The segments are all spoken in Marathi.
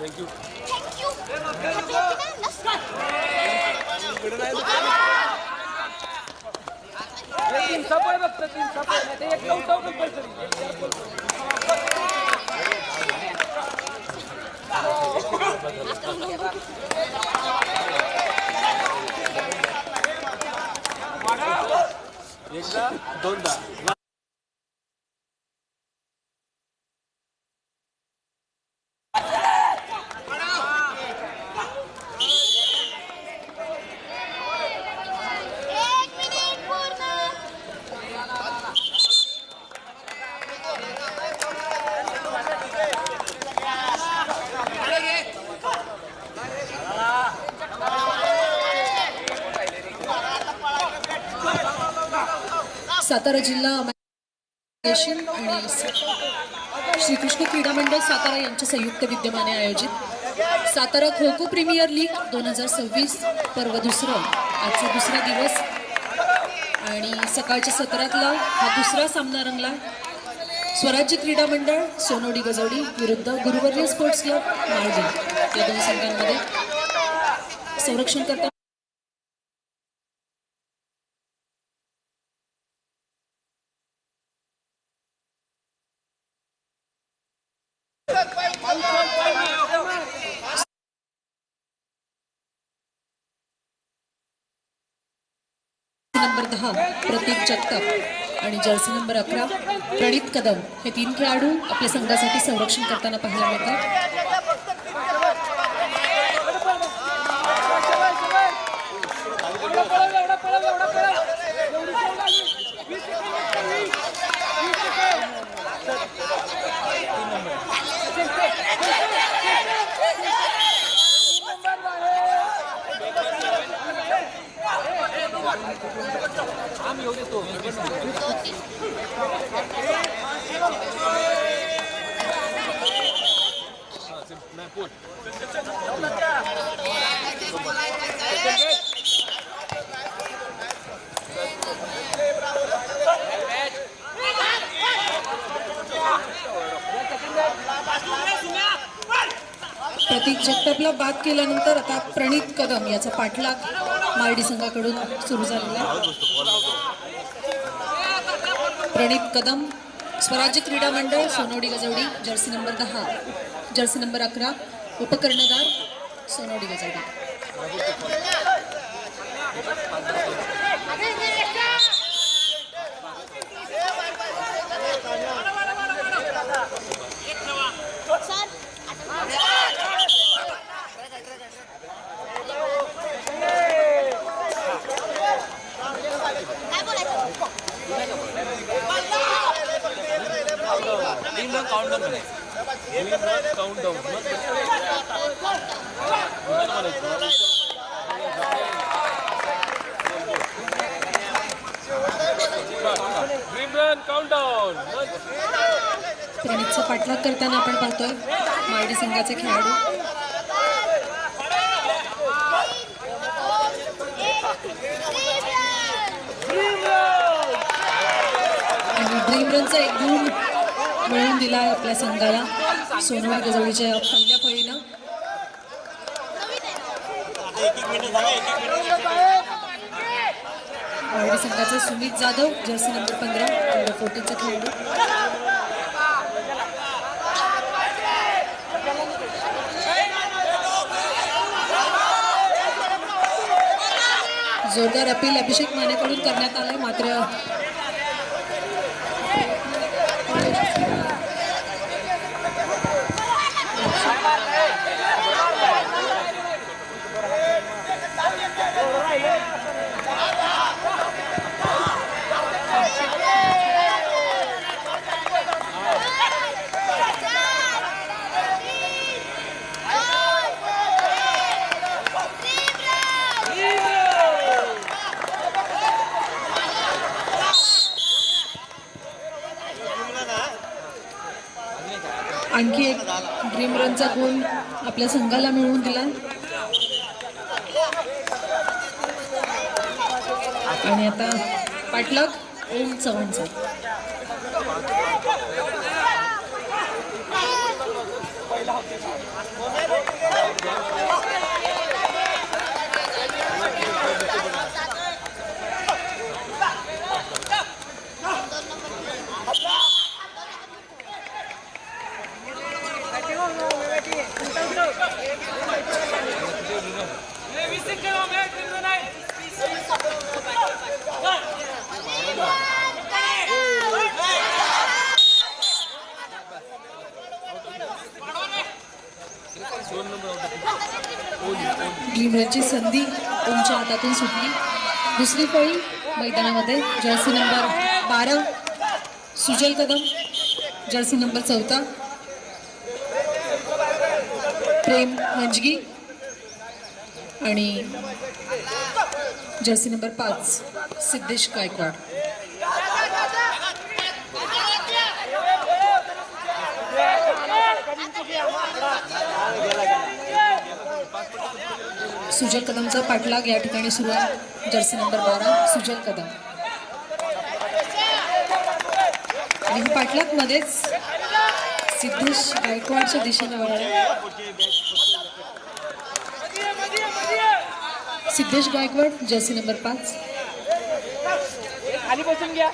Thank you. तीन सफाई बघतो तीन सफाई नाही एक नऊ कंपल्सरी एकदा दोनदा सातारा जिल्हा आणि श्रीकृष्ण क्रीडा मंडळ सातारा यांच्या संयुक्त विद्यमाने आयोजित सातारा खो खो प्रीमियर लीग 2026 पर्व दुसरं आजचा दुसरा दिवस आणि सकाळच्या सत्रातला हा दुसरा सामना रंगला। स्वराज्य क्रीडा मंडळ सोनोडी गजवडी विरुद्ध गुरुवर्य स्पोर्ट्स क्लब माळजी या दोन संघांमध्ये संरक्षण करता नंबर 10 प्रतीक जगताप आणि जर्सी नंबर 11 प्रणित कदम हे तीन खेळाडू आपल्या संघासाठी संरक्षण करताना पाहायला मिळतात। प्रतीक जगतापला बाद केल्यानंतर आता प्रणित कदम याचा पाठलाग मार्डी संघाकडून सुरू झालेला आहे। प्रणित कदम स्वराज्य क्रीडा मंडळ सोनोडी गजवडी जर्सी नंबर 10 जर्सी नंबर 11 उपकर्णधार सोनोडी गजवडी। प्रणितचा पाठलाग करताना आपण पाहतोय मार्डी संघाचे खेळाडू आणि ड्रीम रनचा एक गुण मिळवून दिला आपल्या संघाला सोनोडी गजवडीच्या पहिल्या फळीनं। मार्डी संघाचे Sumit Jadhav Jersey number 15 under 14 चा खेळाडू जोरदार अपील अभिषेक मानेकडून करण्यात आले मात्र आणखी एक ड्रीम रनचा गोल आपल्या संघाला मिळवून दिला आणि आता पाठलाग ओम चव्हाणचा. ड्रीमरनची संधी ओमच्या हातातून सुटली. दुसरी फळी मैदानामध्ये जर्सी नंबर 12 सुजल कदम, जर्सी नंबर 14 प्रेम मंजगी आणि जर्सी नंबर 5 सिद्धेश गायकवाड. सुजल कदमचा पाठलाग या ठिकाणी सुरू आहे. जर्सी नंबर 12 सुजल कदम आणि ही पाठलाग मध्येच सिद्धेश गायकवाडच्या दिशेने वळला. Siddhesh Gaikwad Jersey number 5. खाली बसून घ्या.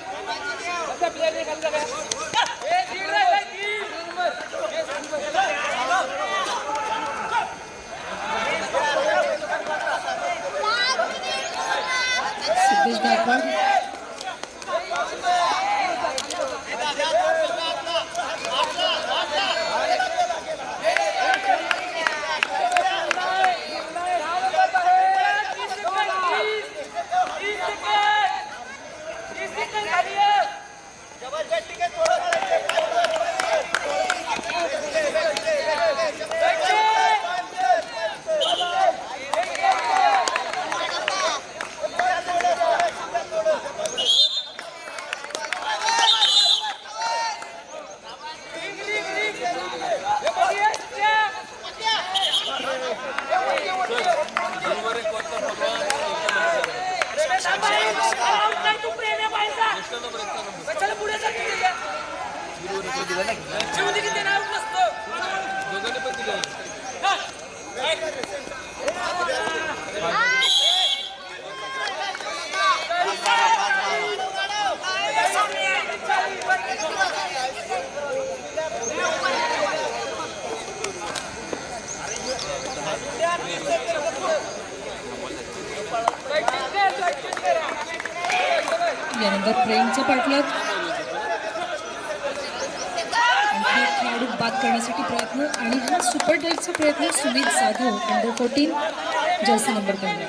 सिद्धेश गायकवाड यानंतर प्रेमचा पाठलाग. खेळाडू बाद करण्यासाठी प्रयत्न आणि हा सुपर टेलचा प्रयत्न Sumit Jadhav under 14 Jersey number 15.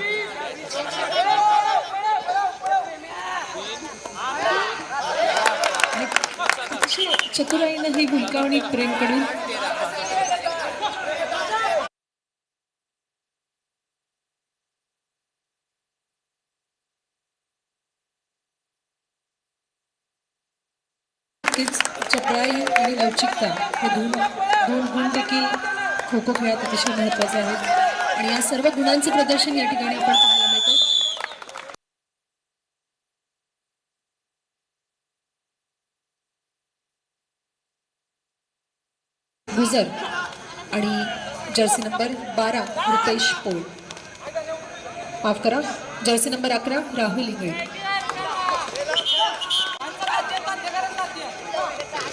अतिशय चतुराईनं ही हुलकावणी प्रेमकडून. चपळाई आणि लवचिकता हे दोन गुण देखील खो खो खेळात अतिशय महत्त्वाचे आहेत आणि या सर्व गुणांचे प्रदर्शन या ठिकाणी आपण पाहायला मिळतं. गुजर आणि जर्सी नंबर 12 रितेश पोळ, माफ करा जर्सी नंबर 11 राहुल इंगळे.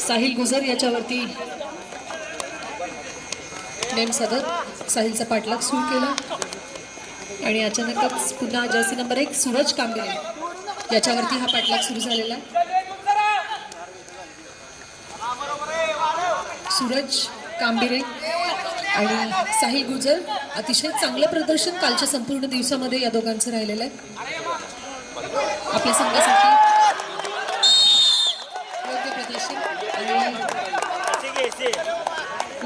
साहिल गुजर याच्यावरती नेम सदर साहिलचा पाठलाग सुरू केला आणि अचानकच पुन्हा जर्सी नंबर 1 सूरज कांबिरे याच्यावरती हा पाठलाग सुरू झालेला. सूरज कांबिरे आणि साहिल गुजर अतिशय चांगलं प्रदर्शन कालच्या संपूर्ण दिवसामध्ये या दोघांचं राहिलेलं आहे. आपल्या संघासाठी योग्य प्रदर्शन आणि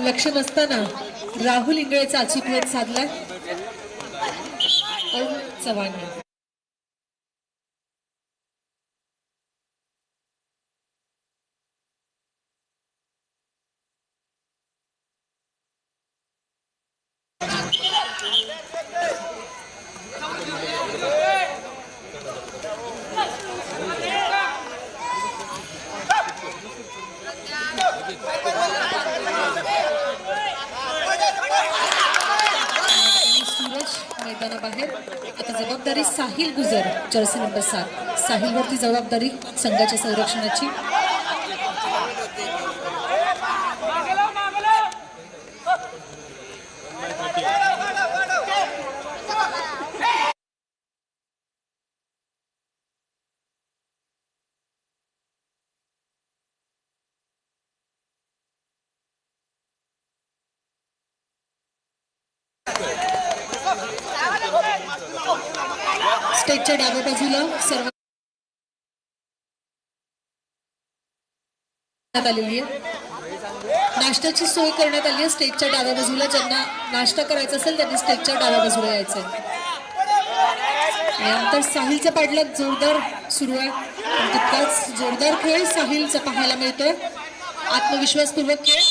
लक्ष नसताना राहुल इंगळेचा अचूक वेध साधलाय ओम चव्हाण. बाहेर. आता जबाबदारी साहिल गुजर, जर्सी नंबर 7. साहिलवरती जबाबदारी संघाच्या संरक्षणाची. स्टेजच्या डाव्या बाजूला सर्व आलेली आहे. नाश्त्याची सोय करण्यात आली आहे स्टेजच्या डाव्या बाजूला. ज्यांना नाश्ता करायचा असेल त्यांनी स्टेजच्या डाव्या बाजूला यायचंय. यानंतर साहिलचा पाठलाग जोरदार सुरू आहे. तितकाच जोरदार खेळ साहिलचा पाहायला मिळतोय. आत्मविश्वासपूर्वक खेळ.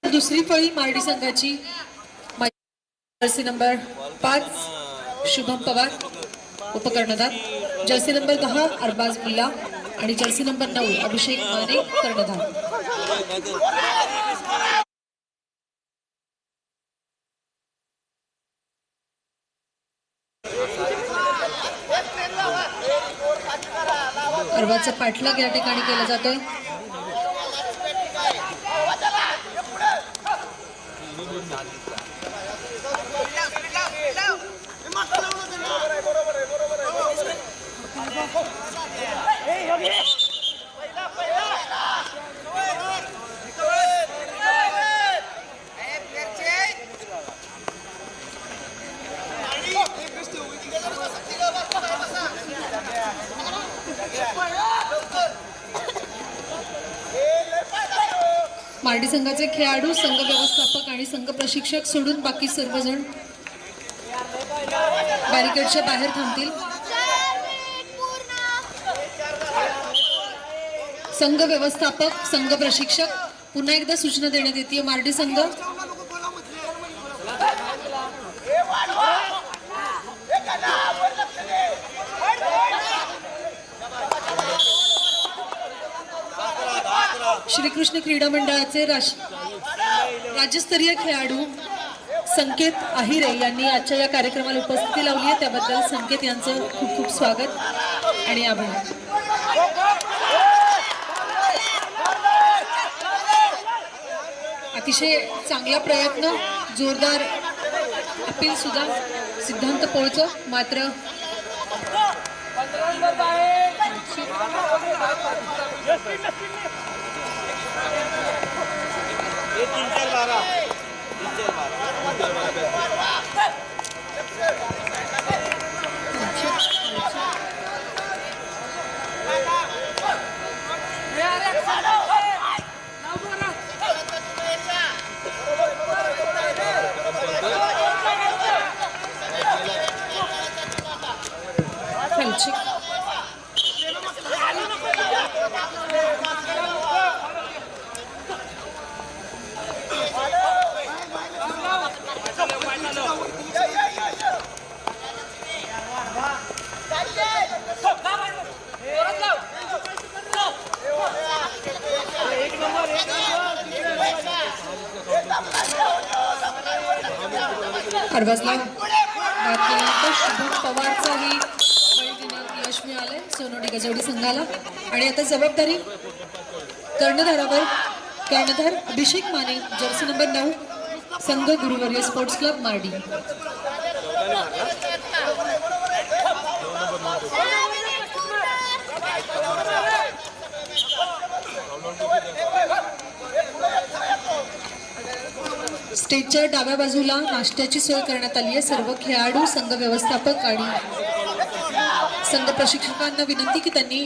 दुसरी फळी मार्डी संघाची. जर्सी नंबर 5 शुभम पवार उपकर्णधार, जर्सी नंबर 10 अरबाज मुल्ला आणि जर्सी नंबर 9 अभिषेक माने कर्णधार. अरबाजचा पाठलाग या ठिकाणी केला जातोय. मार्डी संघाचे खेळाडू, संघ व्यवस्थापक आणि संघ प्रशिक्षक सोडून बाकी सर्वजण बॅरिकेडच्या बाहेर थांबतील. संघ व्यवस्थापक, संघ प्रशिक्षक, पुन्हा एकदा सूचना देण्यात येते. मार्डी संघ श्रीकृष्ण क्रीडा मंडळाचे राज्यस्तरीय खेळाडू संकेत आहिरे यांनी आजच्या या कार्यक्रमाला उपस्थिती लावली आहे. त्याबद्दल संकेत यांचं खूप खूप स्वागत आणि आभार. अतिशय चांगला प्रयत्न, जोरदार अपील सुद्धा सिद्धांत पोळचं. मात्र अरबाजला शुभम पवारचाही बळी देण्यात यश मिळालंय सोनोडी गजवडी संघाला. आणि आता जबाबदारी कर्णधारावर. कर्णधार अभिषेक माने, जर्सी नंबर 9 संघ गुरुवर्य स्पोर्ट्स क्लब मार्डी. स्टेजच्या डाव्या बाजूला नाश्त्याची सोय करण्यात आली आहे. सर्व खेळाडू, संघ व्यवस्थापक आणि संघ प्रशिक्षकांना विनंती की त्यांनी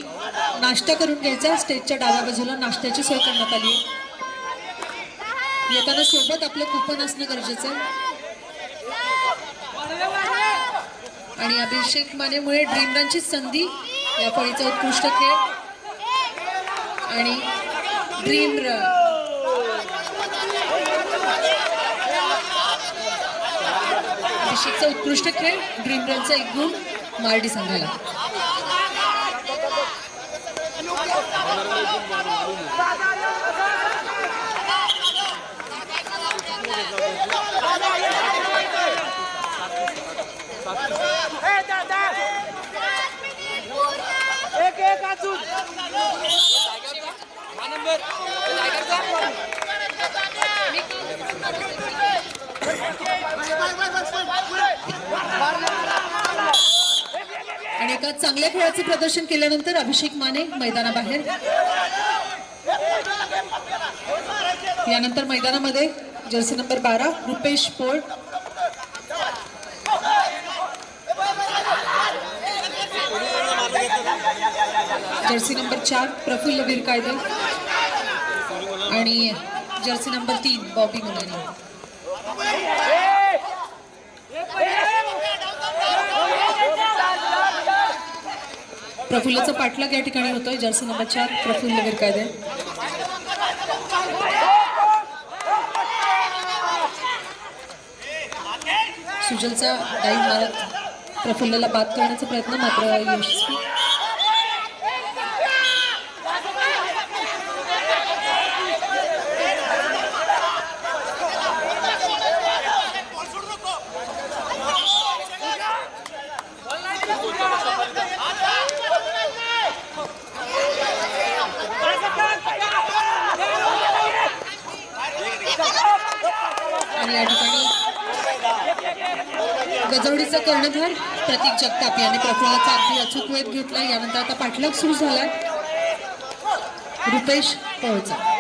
नाश्ता करून घ्यायचा. स्टेजच्या डाव्या बाजूला नाश्त्याची सोय करण्यात आली आहे. येताना सोबत आपलं कुपन असणं गरजेचं आहे. आणि अभिषेक मानेमुळे ड्रीम रनची संधी, या फळीचा उत्कृष्ट खेळ आणि ड्रीम रन. अभिषेकचा उत्कृष्ट खेळ, ड्रीम रनचा 1 गुण मार्डी संघाला. एक अजून नंबर आणि एका चांगल्या खेळाचे प्रदर्शन केल्यानंतर अभिषेक माने मैदानाबाहेर. यानंतर मैदानामध्ये jersey number 12 Rupesh Pol, jersey number 4 Praful Veerkayde आणि जर्सी नंबर 3 बॉबी मुलानी. प्रफुल्लचा पाठलाग या ठिकाणी होतोय. Jersey number 4 Praful Veerkayde. सुजलचा डाईव्ह मारत प्रफुल्लला बाद करण्याचा प्रयत्न, मात्र यशस्वी. आणि या ठिकाणी गजवडीचा कर्णधार प्रतीक जगताप याने प्रफुल्लाचा अगदी अचूक वेध घेतला. यानंतर आता पाठलाग सुरू झालाय रुपेश पोळचा.